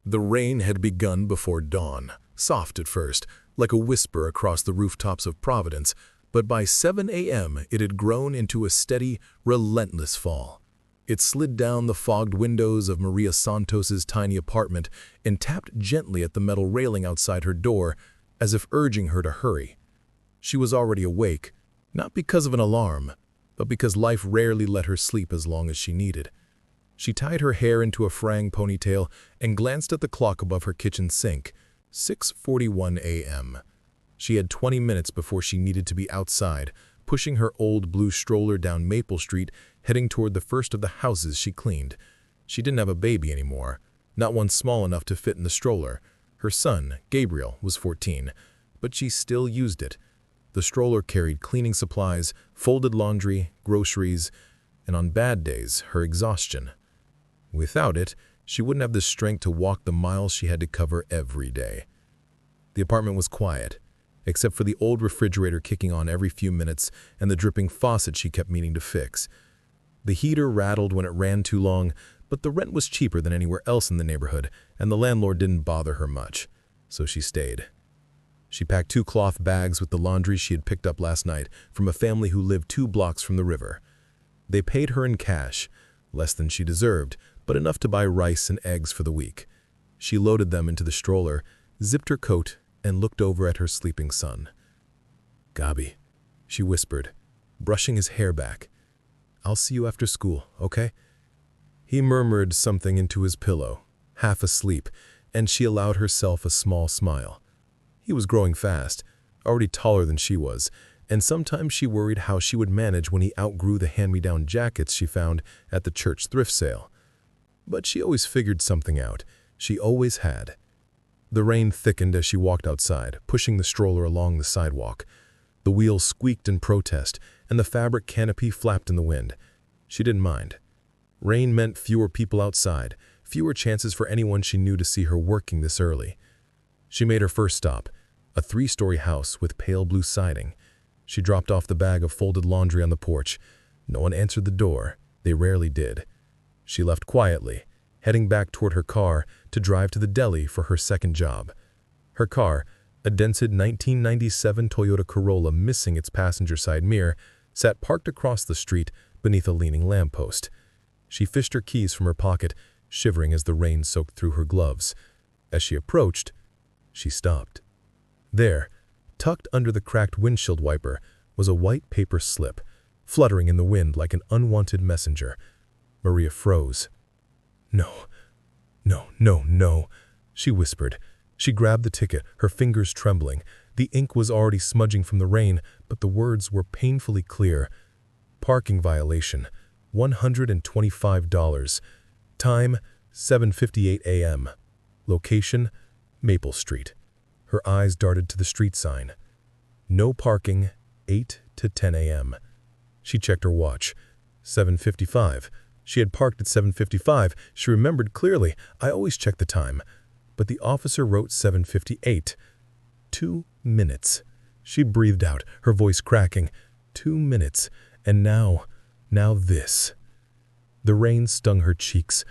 The rain had begun before dawn, soft at first, like a whisper across the rooftops of Providence, but by 7 a.m. it had grown into a steady, relentless fall. It slid down the fogged windows of Maria Santos's tiny apartment and tapped gently at the metal railing outside her door, as if urging her to hurry. She was already awake, not because of an alarm, but because life rarely let her sleep as long as she needed. She tied her hair into a fraying ponytail and glanced at the clock above her kitchen sink. 6:41 a.m. She had 20 minutes before she needed to be outside, pushing her old blue stroller down Maple Street, heading toward the first of the houses she cleaned. She didn't have a baby anymore, not one small enough to fit in the stroller. Her son, Gabriel, was 14, but she still used it. The stroller carried cleaning supplies, folded laundry, groceries, and on bad days, her exhaustion. Without it, she wouldn't have the strength to walk the miles she had to cover every day. The apartment was quiet, except for the old refrigerator kicking on every few minutes and the dripping faucet she kept meaning to fix. The heater rattled when it ran too long, but the rent was cheaper than anywhere else in the neighborhood, and the landlord didn't bother her much, so she stayed. She packed 2 cloth bags with the laundry she had picked up last night from a family who lived 2 blocks from the river. They paid her in cash, less than she deserved, but enough to buy rice and eggs for the week. She loaded them into the stroller, zipped her coat, and looked over at her sleeping son. "Gabi," she whispered, brushing his hair back. "I'll see you after school, okay?" He murmured something into his pillow, half asleep, and she allowed herself a small smile. He was growing fast, already taller than she was, and sometimes she worried how she would manage when he outgrew the hand-me-down jackets she found at the church thrift sale. But she always figured something out. She always had. The rain thickened as she walked outside, pushing the stroller along the sidewalk. The wheels squeaked in protest, and the fabric canopy flapped in the wind. She didn't mind. Rain meant fewer people outside, fewer chances for anyone she knew to see her working this early. She made her first stop, a 3-story house with pale blue siding. She dropped off the bag of folded laundry on the porch. No one answered the door. They rarely did. She left quietly, heading back toward her car to drive to the deli for her second job. Her car, a dented 1997 Toyota Corolla missing its passenger side mirror, sat parked across the street beneath a leaning lamppost. She fished her keys from her pocket, shivering as the rain soaked through her gloves. As she approached, she stopped. There, tucked under the cracked windshield wiper, was a white paper slip, fluttering in the wind like an unwanted messenger. Maria froze. "No, no, no, no," she whispered. She grabbed the ticket, her fingers trembling. The ink was already smudging from the rain, but the words were painfully clear. Parking violation, $125. Time, 7:58 a.m. Location, Maple Street. Her eyes darted to the street sign. No parking, 8 to 10 a.m. She checked her watch. 7:55. She had parked at 7:55. She remembered clearly. I always check the time. But the officer wrote 7:58. 2 minutes. She breathed out, her voice cracking. 2 minutes. And now this. The rain stung her cheeks.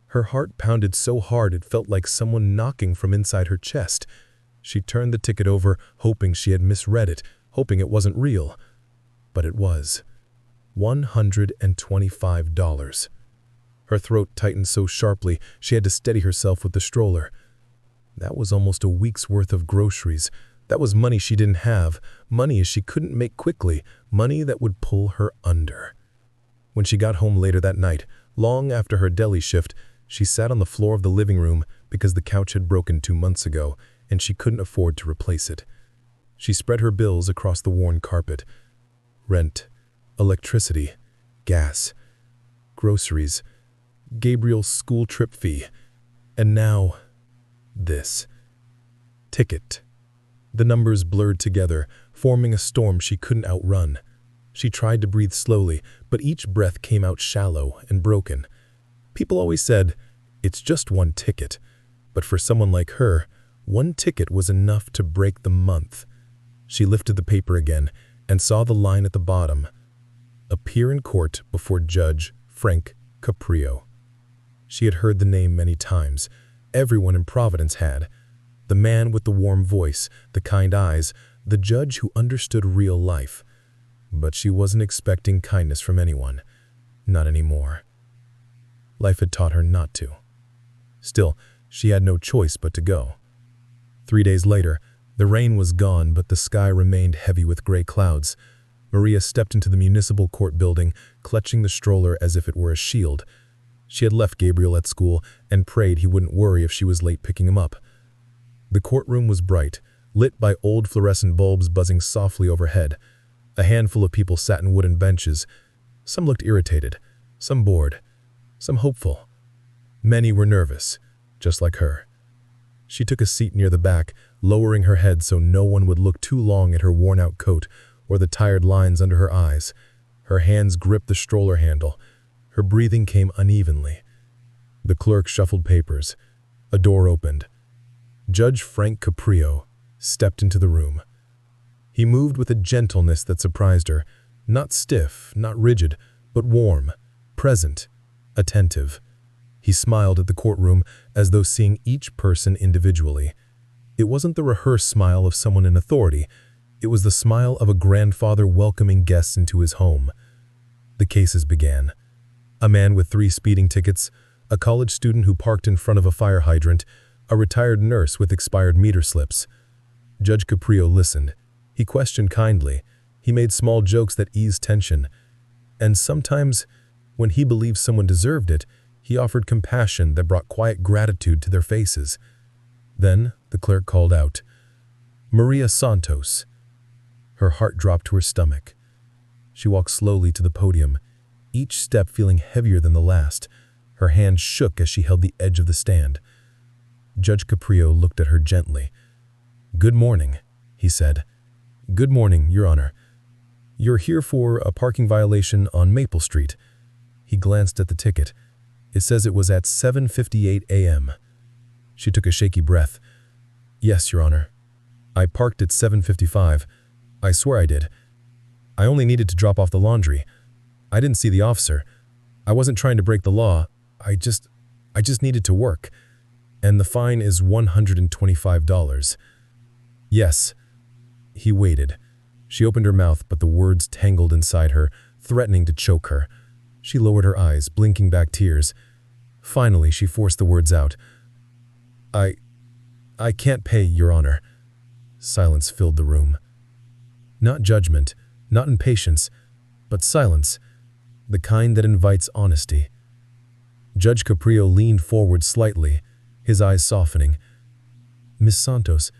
Her heart pounded so hard it felt like someone knocking from inside her chest. She turned the ticket over, hoping she had misread it, hoping it wasn't real. But it was. $125. Her throat tightened so sharply she had to steady herself with the stroller. That was almost a week's worth of groceries. That was money she didn't have, money she couldn't make quickly, money that would pull her under. When she got home later that night, long after her deli shift, she sat on the floor of the living room because the couch had broken 2 months ago, and she couldn't afford to replace it. She spread her bills across the worn carpet. Rent, electricity, gas, groceries, Gabriel's school trip fee, and now this. Ticket. The numbers blurred together, forming a storm she couldn't outrun. She tried to breathe slowly, but each breath came out shallow and broken. People always said, "It's just one ticket." But for someone like her, one ticket was enough to break the month. She lifted the paper again and saw the line at the bottom. Appear in court before Judge Frank Caprio. She had heard the name many times, everyone in Providence had. The man with the warm voice, the kind eyes, the judge who understood real life. But she wasn't expecting kindness from anyone. Not anymore. Life had taught her not to. Still, she had no choice but to go. 3 days later, the rain was gone, but the sky remained heavy with gray clouds. Maria stepped into the municipal court building, clutching the stroller as if it were a shield. She had left Gabriel at school and prayed he wouldn't worry if she was late picking him up. The courtroom was bright, lit by old fluorescent bulbs buzzing softly overhead. A handful of people sat in wooden benches. Some looked irritated, some bored, some hopeful. Many were nervous, just like her. She took a seat near the back, lowering her head so no one would look too long at her worn-out coat or the tired lines under her eyes. Her hands gripped the stroller handle. Her breathing came unevenly. The clerk shuffled papers. A door opened. Judge Frank Caprio stepped into the room. He moved with a gentleness that surprised her, not stiff, not rigid, but warm, present, attentive. He smiled at the courtroom as though seeing each person individually. It wasn't the rehearsed smile of someone in authority. It was the smile of a grandfather welcoming guests into his home. The cases began. A man with 3 speeding tickets, a college student who parked in front of a fire hydrant, a retired nurse with expired meter slips. Judge Caprio listened. He questioned kindly. He made small jokes that eased tension. And sometimes, when he believed someone deserved it, he offered compassion that brought quiet gratitude to their faces. Then the clerk called out, "Maria Santos." Her heart dropped to her stomach. She walked slowly to the podium, each step feeling heavier than the last. Her hand shook as she held the edge of the stand. Judge Caprio looked at her gently. "Good morning," he said. "Good morning, Your Honor. You're here for a parking violation on Maple Street." He glanced at the ticket. It says it was at 7:58 a.m. She took a shaky breath. "Yes, Your Honor. I parked at 7:55. I swear I did. I only needed to drop off the laundry. I didn't see the officer. I wasn't trying to break the law. I just needed to work. And the fine is $125. "Yes." He waited. She opened her mouth, but the words tangled inside her, threatening to choke her. She lowered her eyes, blinking back tears. Finally, she forced the words out. I can't pay, Your Honor." Silence filled the room. Not judgment, not impatience, but silence, the kind that invites honesty. Judge Caprio leaned forward slightly, his eyes softening. "Miss Santos,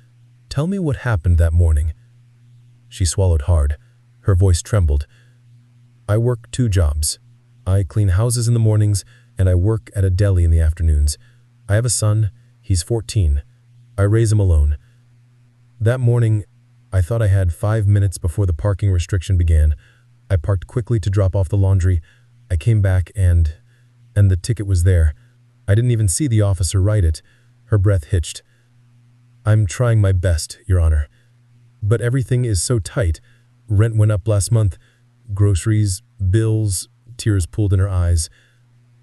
tell me what happened that morning." She swallowed hard. Her voice trembled. "I work 2 jobs. I clean houses in the mornings, and I work at a deli in the afternoons. I have a son. He's 14. I raise him alone. That morning, I thought I had 5 minutes before the parking restriction began. I parked quickly to drop off the laundry. I came back and the ticket was there. I didn't even see the officer write it." Her breath hitched. "I'm trying my best, Your Honor. But everything is so tight. Rent went up last month. Groceries, bills," tears pooled in her eyes.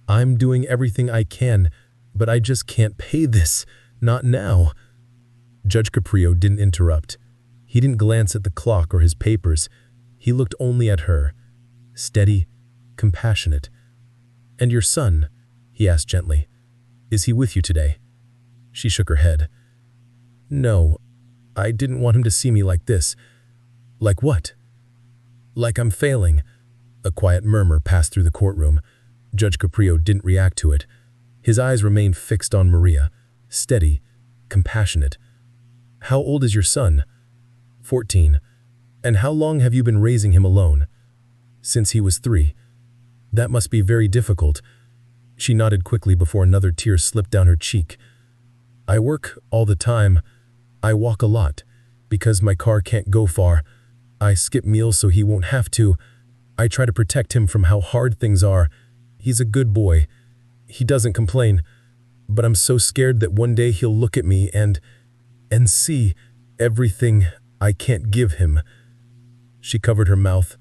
"I'm doing everything I can, but I just can't pay this. Not now." Judge Caprio didn't interrupt. He didn't glance at the clock or his papers. He looked only at her, steady, compassionate. "And your son?" he asked gently. "Is he with you today?" She shook her head. "No, I didn't want him to see me like this." "Like what?" "Like I'm failing." A quiet murmur passed through the courtroom. Judge Caprio didn't react to it. His eyes remained fixed on Maria, steady, compassionate. "How old is your son?" 14. "And how long have you been raising him alone?" "Since he was 3. "That must be very difficult." She nodded quickly before another tear slipped down her cheek. "I work all the time. I walk a lot, because my car can't go far. I skip meals so he won't have to. I try to protect him from how hard things are. He's a good boy. He doesn't complain. But I'm so scared that one day he'll look at me and see everything I can't give him." She covered her mouth,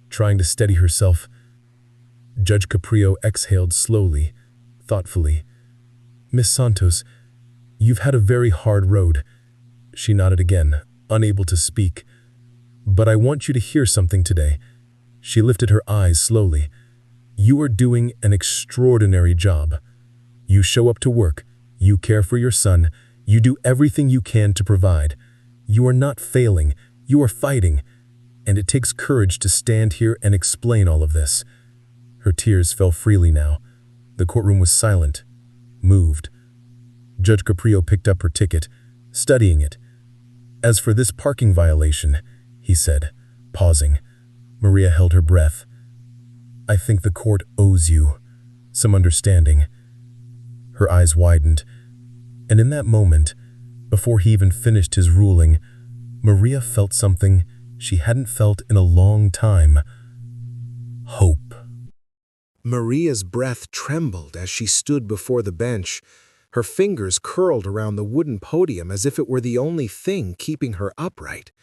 trying to steady herself. Judge Caprio exhaled slowly, thoughtfully. "Miss Santos, You've had a very hard road. She nodded again, unable to speak. But I want you to hear something today. She lifted her eyes slowly. You are doing an extraordinary job. You show up to work. You care for your son. You do everything you can to provide. You are not failing. You are fighting. And it takes courage to stand here and explain all of this. Her tears fell freely now. The courtroom was silent, moved. Judge Caprio picked up her ticket, studying it. As for this parking violation, he said, pausing. Maria held her breath. I think the court owes you some understanding. Her eyes widened, and in that moment, before he even finished his ruling, Maria felt something she hadn't felt in a long time. Hope. Maria's breath trembled as she stood before the bench. Her fingers curled around the wooden podium as if it were the only thing keeping her upright.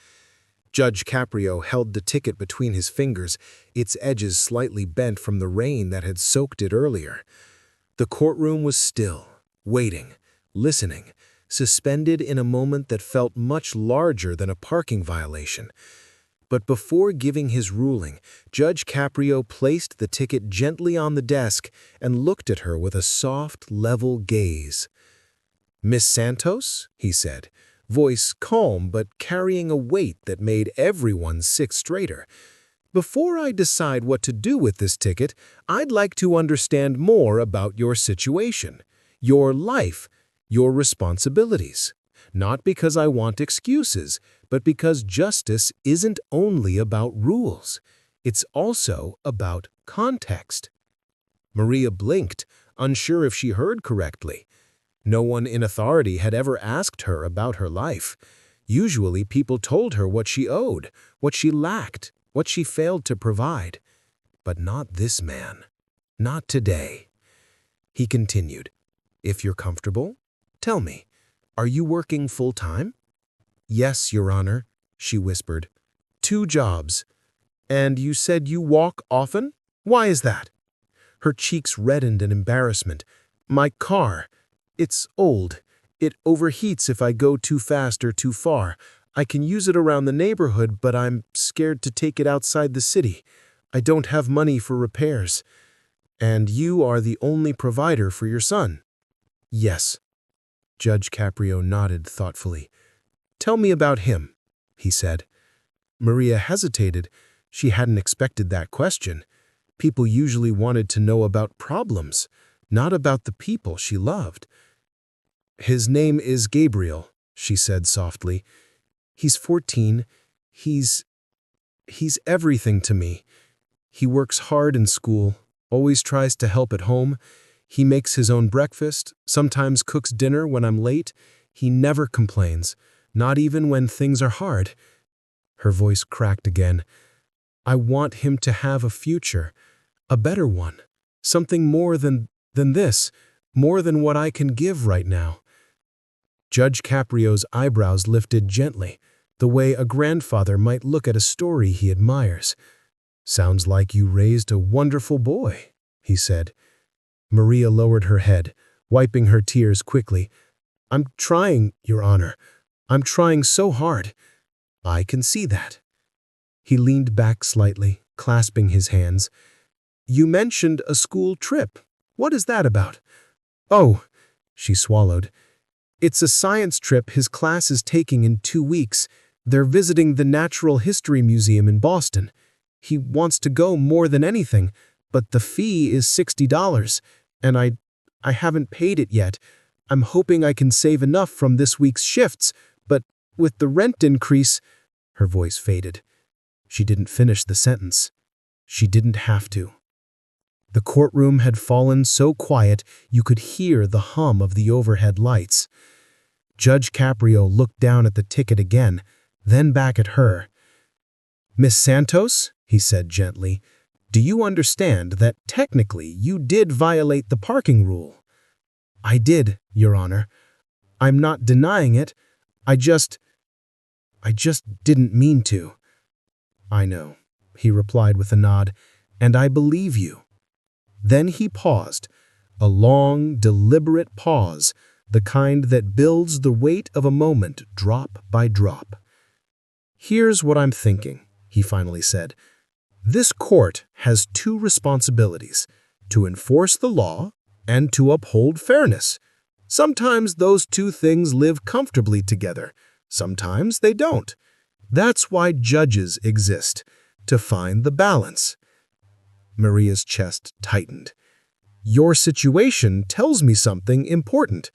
Judge Caprio held the ticket between his fingers, its edges slightly bent from the rain that had soaked it earlier. The courtroom was still, waiting, listening, suspended in a moment that felt much larger than a parking violation. But before giving his ruling, Judge Caprio placed the ticket gently on the desk and looked at her with a soft, level gaze. "Miss Santos?" he said, voice calm but carrying a weight that made everyone sit straighter. "Before I decide what to do with this ticket, I'd like to understand more about your situation, your life, your responsibilities. Not because I want excuses, but because justice isn't only about rules. It's also about context." Maria blinked, unsure if she heard correctly. No one in authority had ever asked her about her life. Usually people told her what she owed, what she lacked, what she failed to provide. But not this man. Not today. He continued, "If you're comfortable, tell me, are you working full-time?" "Yes, Your Honor," she whispered. "2 jobs. And you said you walk often? Why is that?" Her cheeks reddened in embarrassment. "My car. It's old. It overheats if I go too fast or too far. I can use it around the neighborhood, but I'm scared to take it outside the city. I don't have money for repairs. And you are the only provider for your son?" "Yes." Judge Caprio nodded thoughtfully. "Tell me about him," he said. Maria hesitated. She hadn't expected that question. People usually wanted to know about problems, not about the people she loved. "His name is Gabriel," she said softly. "He's 14. He's everything to me. He works hard in school, always tries to help at home. He makes his own breakfast, sometimes cooks dinner when I'm late. He never complains, not even when things are hard." Her voice cracked again. "I want him to have a future, a better one, something more than this, more than what I can give right now." Judge Caprio's eyebrows lifted gently, the way a grandfather might look at a story he admires. "Sounds like you raised a wonderful boy," he said. Maria lowered her head, wiping her tears quickly. "I'm trying, Your Honor. I'm trying so hard." "I can see that." He leaned back slightly, clasping his hands. "You mentioned a school trip. What is that about?" "Oh," she swallowed. "It's a science trip his class is taking in 2 weeks. They're visiting the Natural History Museum in Boston. He wants to go more than anything, but the fee is $60, and I haven't paid it yet. I'm hoping I can save enough from this week's shifts, but with the rent increase—" Her voice faded. She didn't finish the sentence. She didn't have to. The courtroom had fallen so quiet you could hear the hum of the overhead lights. Judge Caprio looked down at the ticket again, then back at her. "Miss Santos," he said gently, "do you understand that technically you did violate the parking rule?" "I did, Your Honor. I'm not denying it. I just didn't mean to." "I know," he replied with a nod, "and I believe you." Then he paused, a long, deliberate pause, the kind that builds the weight of a moment drop by drop. "Here's what I'm thinking," he finally said. "This court has two responsibilities: to enforce the law and to uphold fairness. Sometimes those two things live comfortably together. Sometimes they don't. That's why judges exist, to find the balance." Maria's chest tightened. "Your situation tells me something important.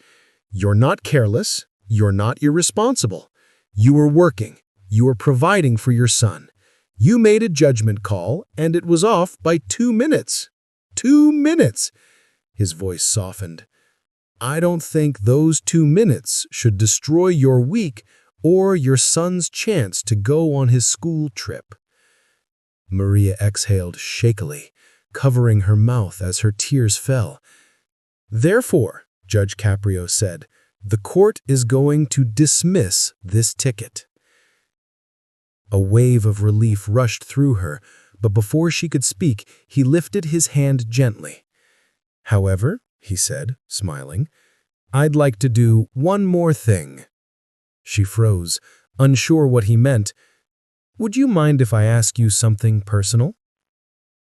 You're not careless. You're not irresponsible. You were working. You were providing for your son. You made a judgment call, and it was off by 2 minutes. 2 minutes!" His voice softened. "I don't think those 2 minutes should destroy your week or your son's chance to go on his school trip." Maria exhaled shakily, covering her mouth as her tears fell. "Therefore," Judge Caprio said, "the court is going to dismiss this ticket." A wave of relief rushed through her, but before she could speak, he lifted his hand gently. "However," he said, smiling, "I'd like to do one more thing." She froze, unsure what he meant. "Would you mind if I ask you something personal?"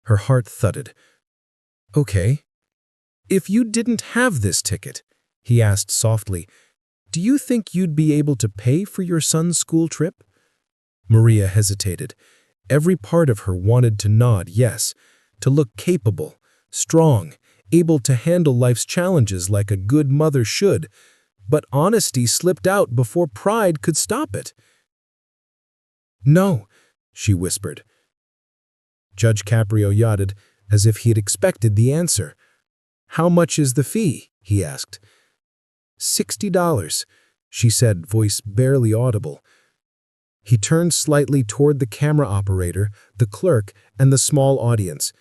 Her heart thudded. "Okay." "If you didn't have this ticket," he asked softly, "do you think you'd be able to pay for your son's school trip?" Maria hesitated. Every part of her wanted to nod yes, to look capable, strong, able to handle life's challenges like a good mother should, but honesty slipped out before pride could stop it. "No," she whispered. Judge Caprio nodded, as if he had expected the answer. "How much is the fee?" he asked. $60, she said, voice barely audible. He turned slightly toward the camera operator, the clerk, and the small audience.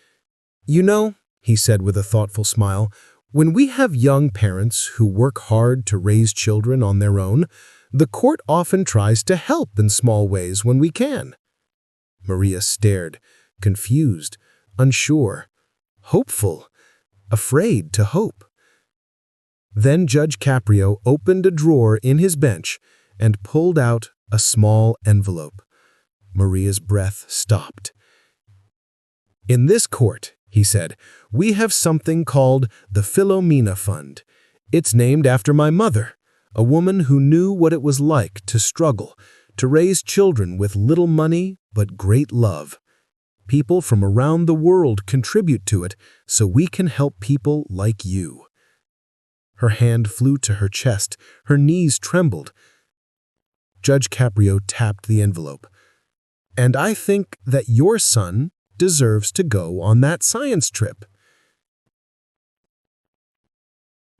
"You know," he said with a thoughtful smile, "when we have young parents who work hard to raise children on their own, the court often tries to help in small ways when we can." Maria stared, confused, unsure, hopeful, afraid to hope. Then Judge Caprio opened a drawer in his bench and pulled out a small envelope. Maria's breath stopped. "In this court," he said, "we have something called the Philomena Fund. It's named after my mother, a woman who knew what it was like to struggle, to raise children with little money but great love. People from around the world contribute to it so we can help people like you." Her hand flew to her chest, her knees trembled. Judge Caprio tapped the envelope. "And I think that your son deserves to go on that science trip."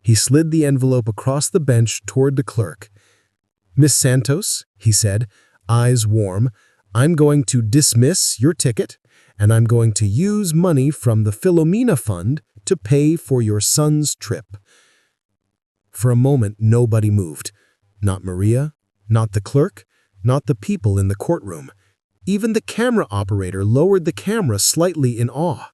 He slid the envelope across the bench toward the clerk. "Miss Santos," he said, eyes warm, "I'm going to dismiss your ticket, and I'm going to use money from the Philomena Fund to pay for your son's trip." For a moment, nobody moved. Not Maria, not the clerk, not the people in the courtroom. Even the camera operator lowered the camera slightly in awe.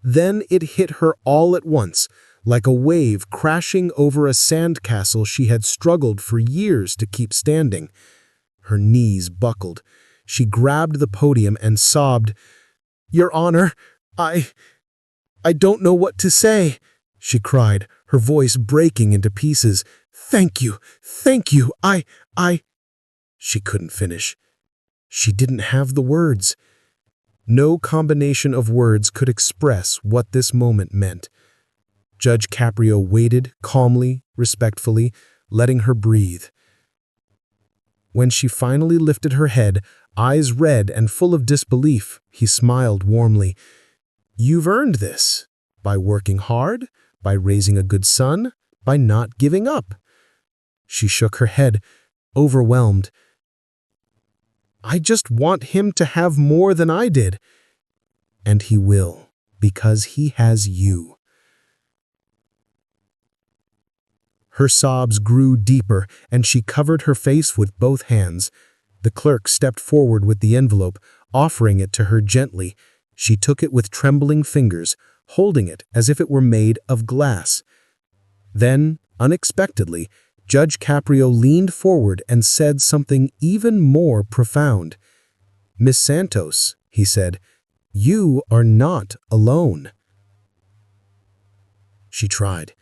Then it hit her all at once, like a wave crashing over a sandcastle she had struggled for years to keep standing. Her knees buckled. She grabbed the podium and sobbed, "Your Honor, I don't know what to say," she cried, her voice breaking into pieces. Thank you, I... She couldn't finish. She didn't have the words. No combination of words could express what this moment meant. Judge Caprio waited calmly, respectfully, letting her breathe. When she finally lifted her head, eyes red and full of disbelief, he smiled warmly. "You've earned this. By working hard, by raising a good son, by not giving up." She shook her head, overwhelmed. "I just want him to have more than I did." "And he will, because he has you." Her sobs grew deeper, and she covered her face with both hands. The clerk stepped forward with the envelope, offering it to her gently. She took it with trembling fingers, holding it as if it were made of glass. Then, Unexpectedly, Judge Caprio leaned forward and said something even more profound. "Miss Santos," he said, "you are not alone." She tried.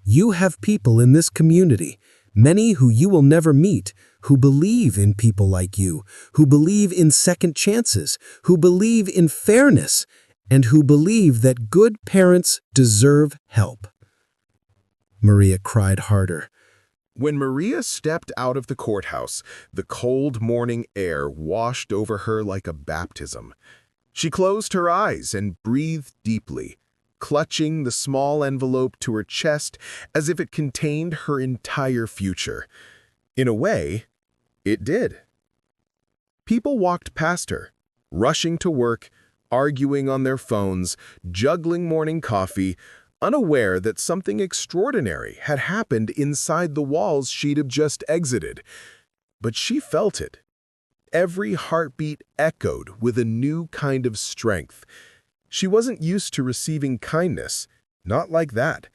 "You have people in this community, many who you will never meet, who believe in people like you, who believe in second chances, who believe in fairness, and who believe that good parents deserve help." Maria cried harder. When Maria stepped out of the courthouse, the cold morning air washed over her like a baptism. She closed her eyes and breathed deeply, clutching the small envelope to her chest as if it contained her entire future. In a way, it did. People walked past her, rushing to work, arguing on their phones, juggling morning coffee, unaware that something extraordinary had happened inside the walls she'd have just exited. But she felt it. Every heartbeat echoed with a new kind of strength. She wasn't used to receiving kindness, not like that.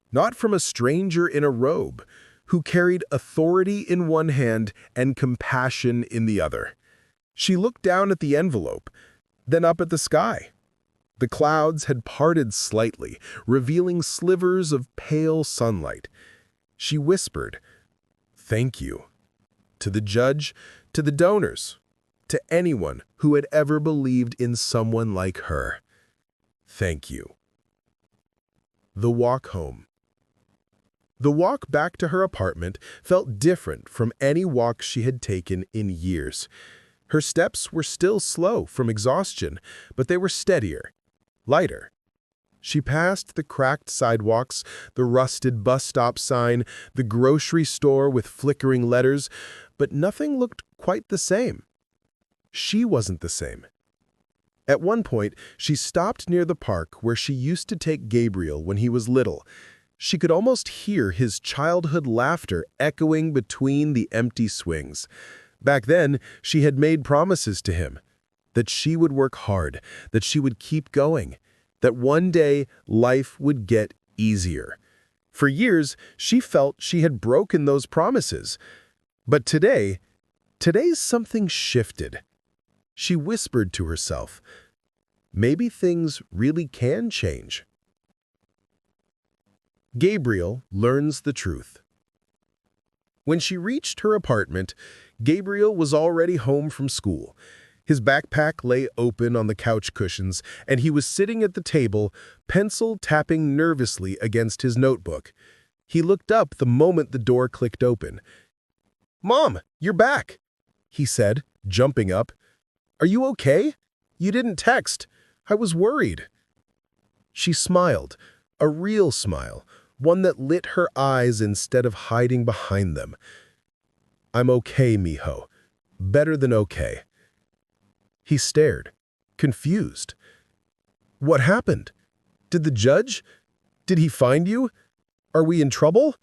Not from a stranger in a robe, who carried authority in one hand and compassion in the other. She looked down at the envelope, then up at the sky. The clouds had parted slightly, revealing slivers of pale sunlight. She whispered, "Thank you," to the judge, to the donors, to anyone who had ever believed in someone like her. Thank you. The walk home. The walk back to her apartment felt different from any walk she had taken in years. Her steps were still slow from exhaustion, but they were steadier, lighter. She passed the cracked sidewalks, the rusted bus stop sign, the grocery store with flickering letters, but nothing looked quite the same. She wasn't the same. At one point, she stopped near the park where she used to take Gabriel when he was little. She could almost hear his childhood laughter echoing between the empty swings. Back then, she had made promises to him, that she would work hard, that she would keep going, that one day life would get easier. For years, she felt she had broken those promises. But today's something shifted. She whispered to herself, maybe things really can change. Gabriel learns the truth. When she reached her apartment, Gabriel was already home from school. His backpack lay open on the couch cushions, and he was sitting at the table, pencil tapping nervously against his notebook. He looked up the moment the door clicked open. "Mom, you're back," he said, jumping up. "Are you okay? You didn't text. I was worried." She smiled, a real smile, one that lit her eyes instead of hiding behind them. "I'm okay, mijo. Better than okay." He stared, confused. "What happened? Did the judge? Did he find you? Are we in trouble?"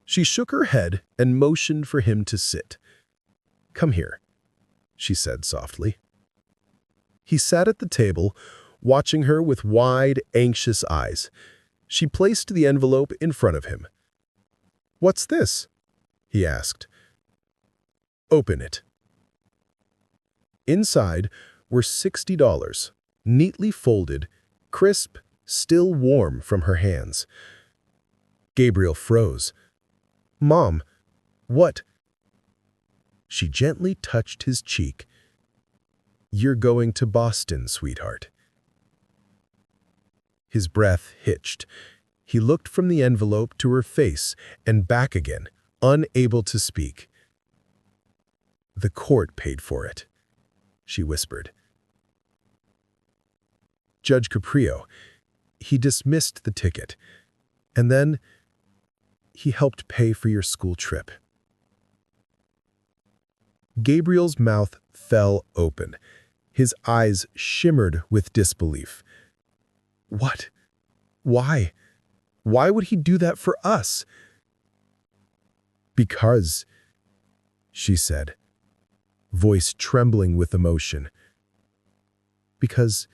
She shook her head and motioned for him to sit. "Come here," she said softly. He sat at the table, watching her with wide, anxious eyes. She placed the envelope in front of him. "What's this?" he asked. "Open it." Inside were $60, neatly folded, crisp, still warm from her hands. Gabriel froze. "Mom, what?" She gently touched his cheek. "You're going to Boston, sweetheart." His breath hitched. He looked from the envelope to her face and back again, unable to speak. "The court paid for it," she whispered. "Judge Caprio, he dismissed the ticket, and then he helped pay for your school trip." Gabriel's mouth fell open. His eyes shimmered with disbelief. "What? Why? Why would he do that for us?" "Because," she said, voice trembling with emotion, "because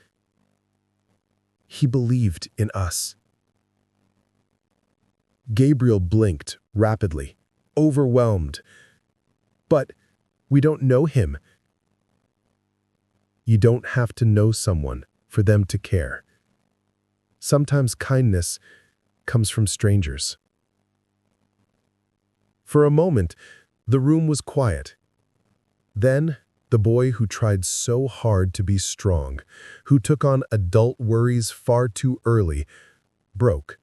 he believed in us." Gabriel blinked rapidly, overwhelmed. But we don't know him. You don't have to know someone for them to care. Sometimes kindness comes from strangers. For a moment, the room was quiet. Then, the boy who tried so hard to be strong, who took on adult worries far too early, broke.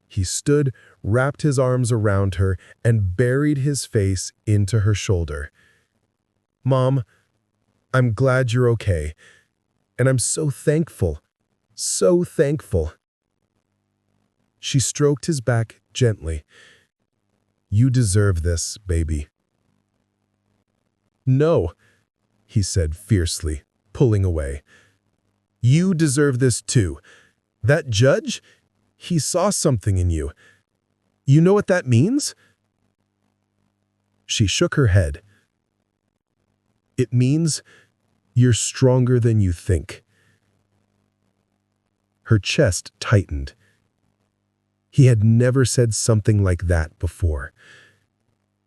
He stood, wrapped his arms around her, and buried his face into her shoulder. "Mom, I'm glad you're okay, and I'm so thankful, so thankful." She stroked his back gently. "You deserve this, baby." "No," he said fiercely, pulling away. "You deserve this too. That judge, he saw something in you. You know what that means?" She shook her head. "It means you're stronger than you think." Her chest tightened. He had never said something like that before.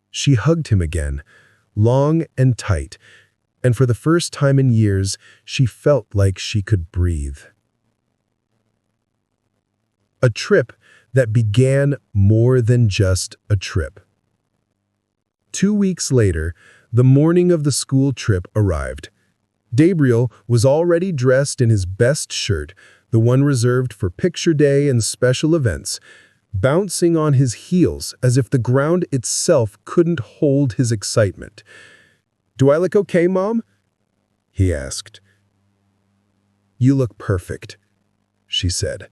She hugged him again, long and tight, and for the first time in years, she felt like she could breathe. A trip that began more than just a trip. 2 weeks later, the morning of the school trip arrived. Gabriel was already dressed in his best shirt, the one reserved for picture day and special events, bouncing on his heels as if the ground itself couldn't hold his excitement. "Do I look okay, Mom?" he asked. "You look perfect," she said.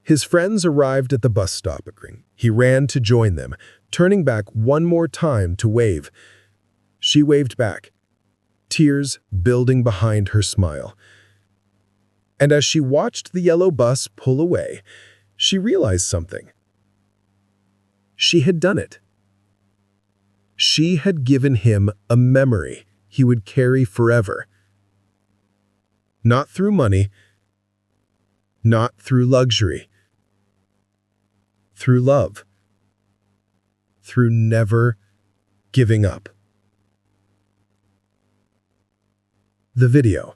His friends arrived at the bus stop. He ran to join them, turning back one more time to wave. She waved back, tears building behind her smile. And as she watched the yellow bus pull away, she realized something. She had done it. She had given him a memory he would carry forever. Not through money, not through luxury, through love, through never giving up. The video.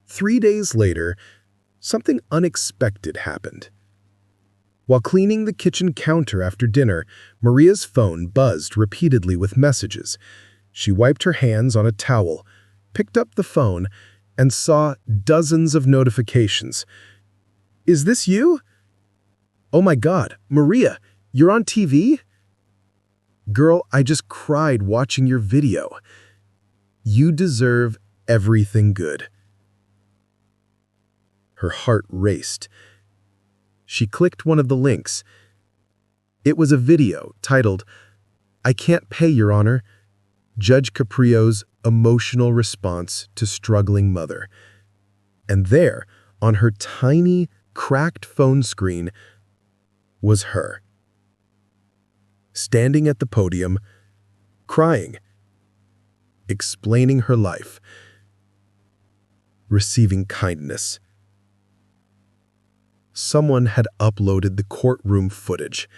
3 days later, something unexpected happened. While cleaning the kitchen counter after dinner, Maria's phone buzzed repeatedly with messages. She wiped her hands on a towel, picked up the phone, and saw dozens of notifications. "Is this you? Oh my God, Maria, you're on TV? Girl, I just cried watching your video. You deserve everything good." Her heart raced. She clicked one of the links. It was a video titled, "I Can't Pay, Your Honor, Judge Caprio's Emotional Response to Struggling Mother." And there, on her tiny, cracked phone screen, was her. Standing at the podium, crying, explaining her life, receiving kindness. Someone had uploaded the courtroom footage.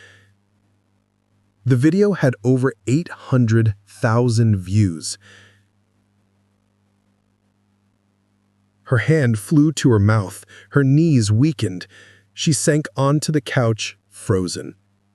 The video had over 800,000 views. Her hand flew to her mouth, her knees weakened. She sank onto the couch, frozen.